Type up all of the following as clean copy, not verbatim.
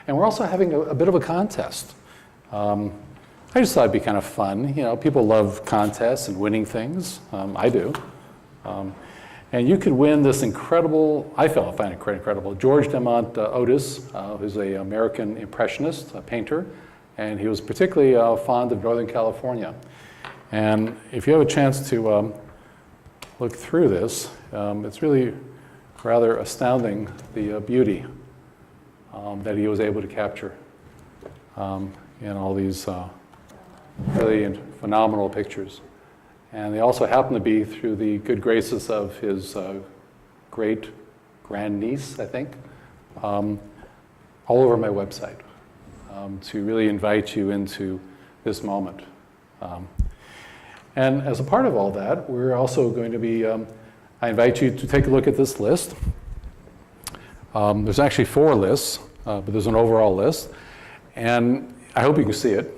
And we're also having a bit of a contest. I just thought it'd be kind of fun. You know, people love contests and winning things. I do. And you could win this incredible, I find it quite incredible, George Demont Otis, who's an American impressionist, a painter, and he was particularly fond of Northern California. And if you have a chance to look through this, it's really rather astounding, the beauty that he was able to capture in all these really phenomenal pictures. And they also happen to be through the good graces of his great grandniece, I think, all over my website to really invite you into this moment. And as a part of all that, we're also going to be, I invite you to take a look at this list. There's actually 4 lists, but there's an overall list. And I hope you can see it.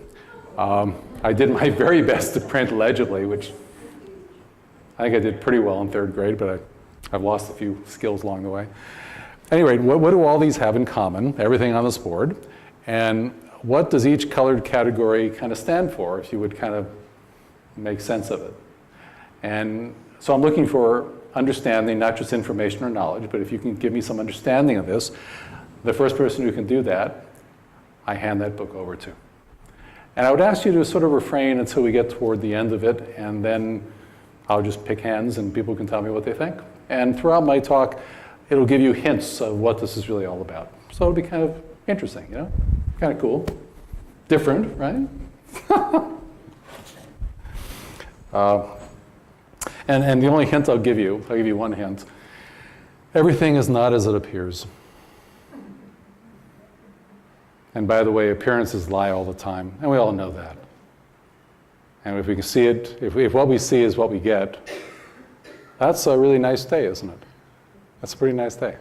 I did my very best to print legibly, which I think I did pretty well in 3rd grade, but I've lost a few skills along the way. Anyway, what do all these have in common? Everything on this board. And what does each colored category kind of stand for, if you would kind of make sense of it? And so I'm looking for understanding, not just information or knowledge, but if you can give me some understanding of this, the first person who can do that, I hand that book over to. And I would ask you to sort of refrain until we get toward the end of it, and then I'll just pick hands and people can tell me what they think. And throughout my talk, it'll give you hints of what this is really all about. So it'll be kind of interesting, you know? Kind of cool. Different, right? And the only hint I'll give you one hint. Everything is not as it appears. And by the way, appearances lie all the time, and we all know that. And if we can see it, if what we see is what we get, that's a really nice day, isn't it? That's a pretty nice day.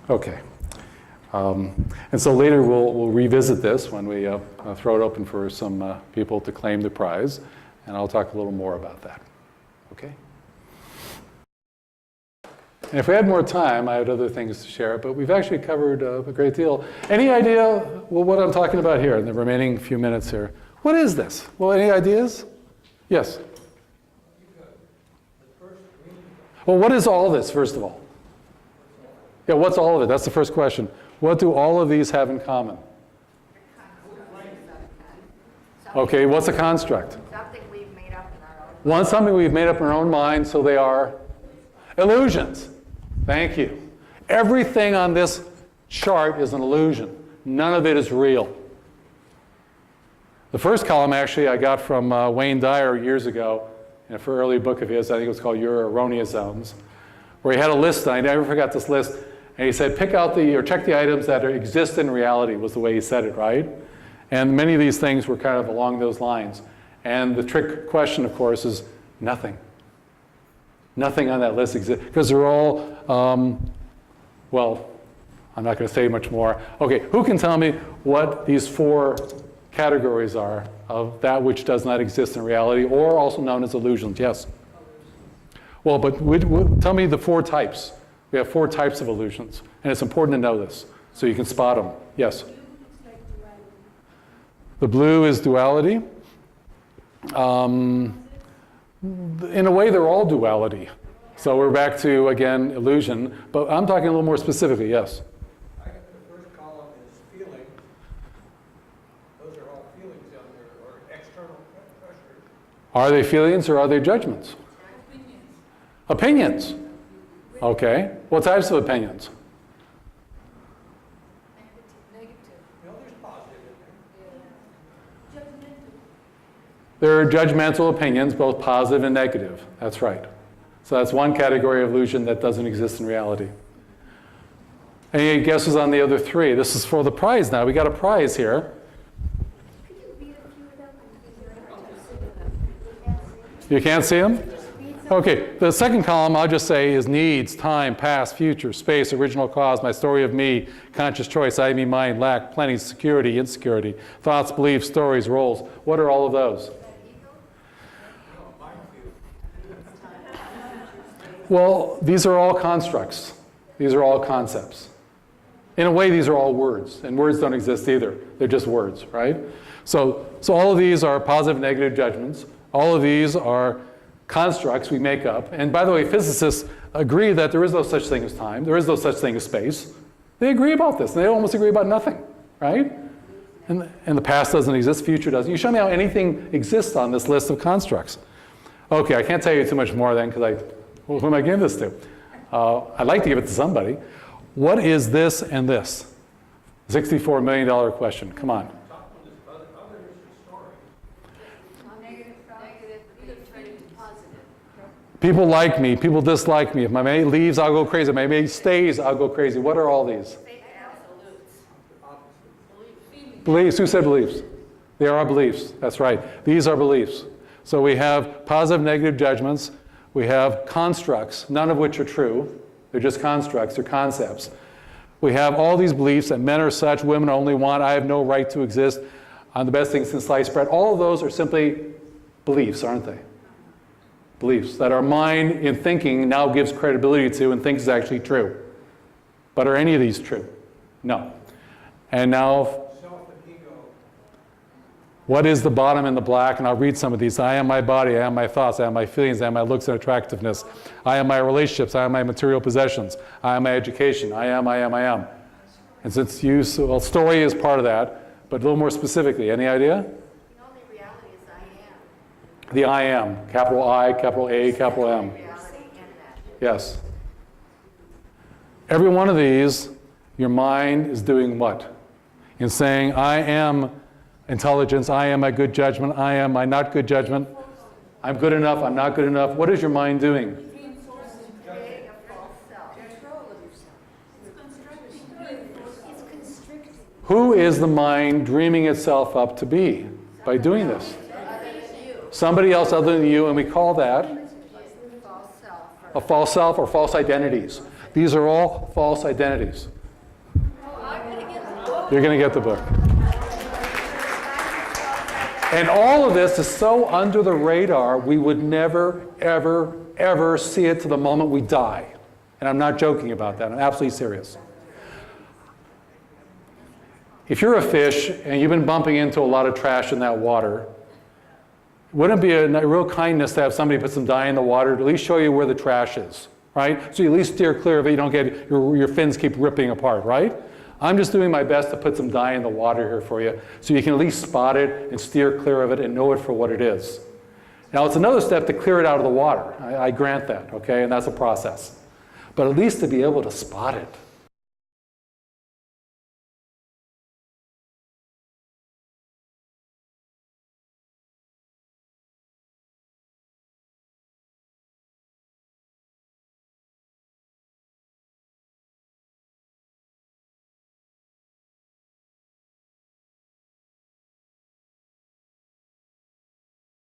Okay. And so later we'll revisit this when we throw it open for some people to claim the prize, and I'll talk a little more about that. Okay? And if we had more time, I had other things to share, but we've actually covered a great deal. Any idea what I'm talking about here in the remaining few minutes here? What is this? Well, any ideas? Yes? Well, what is all this, first of all? Yeah, what's all of it? That's the first question. What do all of these have in common? Okay, what's a construct? Something we've made up in our own mind. Something we've made up in our own mind, so they are illusions. Thank you. Everything on this chart is an illusion. None of it is real. The first column, actually, I got from Wayne Dyer years ago in an early book of his. I think it was called Your Erroneous Zones, where he had a list, and I never forgot this list. And he said, pick out or check the items that exist in reality, was the way he said it, right? And many of these things were kind of along those lines. And the trick question, of course, is nothing. Nothing on that list exists, because they're all, well, I'm not going to say much more. Okay, who can tell me what these 4 categories are of that which does not exist in reality, or also known as illusions? Yes? Well, but tell me the 4 types. We have 4 types of illusions, and it's important to know this, so you can spot them. Yes? The blue is duality. In a way, they're all duality. So we're back to, again, illusion. But I'm talking a little more specifically, yes? I got the first column is feeling. Those are all feelings down there, or external pressures. Are they feelings or are they judgments? Opinions. Okay. What types of opinions? Negative. No, there's positive in there. There are judgmental opinions, both positive and negative. That's right. So that's one category of illusion that doesn't exist in reality. Any guesses on the other 3? This is for the prize now. We got a prize here. You can't see them? Okay, the second column, I'll just say, is needs, time, past, future, space, original cause, my story of me, conscious choice, I, me, mind, lack, plenty, security, insecurity, thoughts, beliefs, stories, roles. What are all of those? Well, these are all constructs. These are all concepts. In a way, these are all words, and words don't exist either. They're just words, right? So all of these are positive and negative judgments. All of these are constructs we make up. And by the way, physicists agree that there is no such thing as time. There is no such thing as space. They agree about this. And they almost agree about nothing, right? And the past doesn't exist, future doesn't. You show me how anything exists on this list of constructs. Okay, I can't tell you too much more then, because who am I giving this to? I'd like to give it to somebody. What is this and this? $64 million question. Come on. People like me. People dislike me. If my mate leaves, I'll go crazy. If my mate stays, I'll go crazy. What are all these? Beliefs. Who said beliefs? They are beliefs. That's right. These are beliefs. So we have positive, negative judgments. We have constructs, none of which are true. They're just constructs. They're concepts. We have all these beliefs that men are such, women only want, I have no right to exist, I'm the best thing since sliced bread. All of those are simply beliefs, aren't they? Beliefs that our mind in thinking now gives credibility to and thinks is actually true. But are any of these true? No. And now, what is the bottom in the black? And I'll read some of these. I am my body, I am my thoughts, I am my feelings, I am my looks and attractiveness. I am my relationships, I am my material possessions. I am my education, I am. And since well, story is part of that, but a little more specifically, any idea? The only reality is I am. The I am, capital I, capital A, capital M. Yes. Every one of these, your mind is doing what? In saying, I am intelligence, I am my good judgment, I am my not good judgment, I'm good enough, I'm not good enough. What is your mind doing? Creating a false self. Control of yourself. It's constricting. Who is the mind dreaming itself up to be by doing this? Other than you. Somebody else other than you, and we call that False self. a false self or false identities. These are all false identities. I'm going to get the book. You're going to get the book. And all of this is so under the radar, we would never, ever, ever see it to the moment we die. And I'm not joking about that. I'm absolutely serious. If you're a fish and you've been bumping into a lot of trash in that water, wouldn't it be a real kindness to have somebody put some dye in the water to at least show you where the trash is, right? So you at least steer clear of it. You don't get your fins keep ripping apart, right? I'm just doing my best to put some dye in the water here for you so you can at least spot it and steer clear of it and know it for what it is. Now, it's another step to clear it out of the water. I grant that, okay? And that's a process. But at least to be able to spot it.